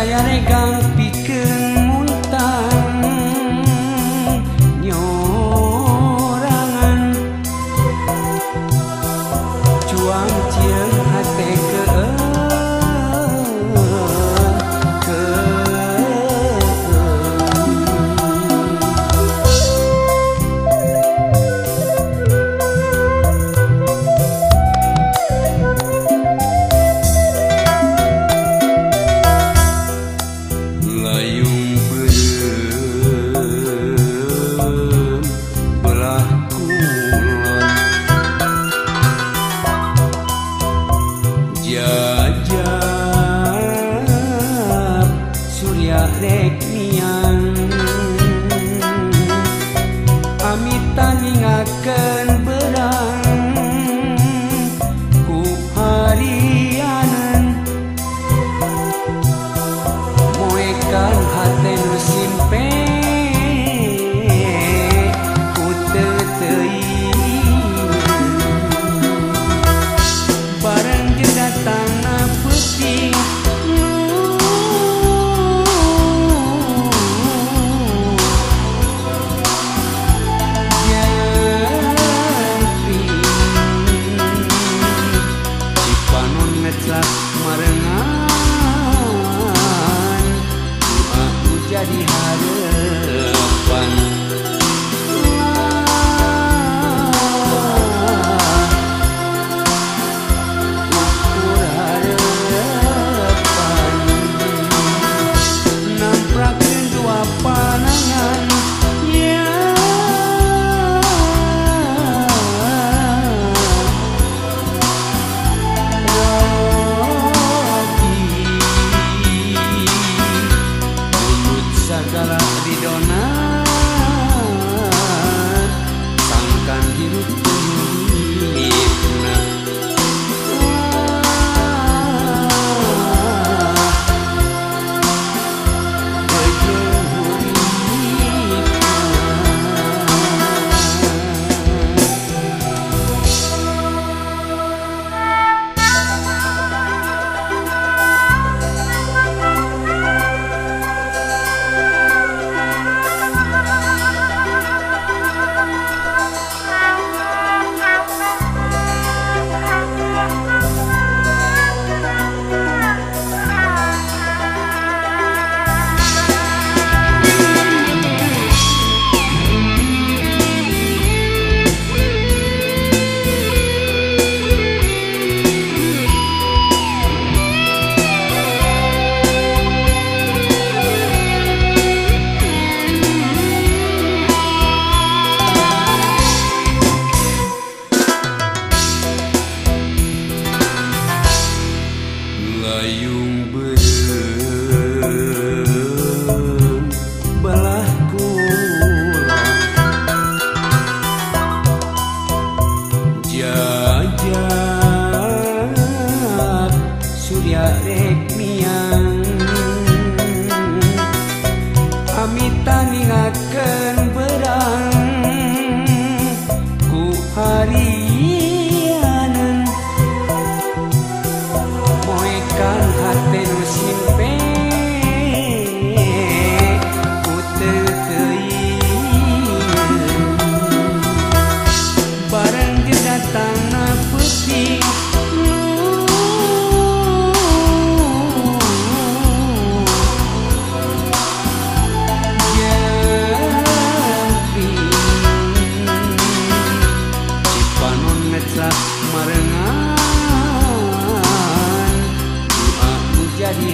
saya regang pikeun muntang nyorangan cuang cieun hate jajab surya rek miang amita ningakeun berang ku harianan moekan hate nu simpe ku teu teuing bareng jeung datangna peuting ngecak marengan aku jadi harapan ukur harapan namprakeun dua panangan ya segala didonan sangkan hirup hidupna layung beureum belah kulon jajab surya rek miang amita ningakeun berang ku harianan moekan hate nu simpe ku teu teuing bareng jeung datangna peuting cipanon ngecak marengan aku jadi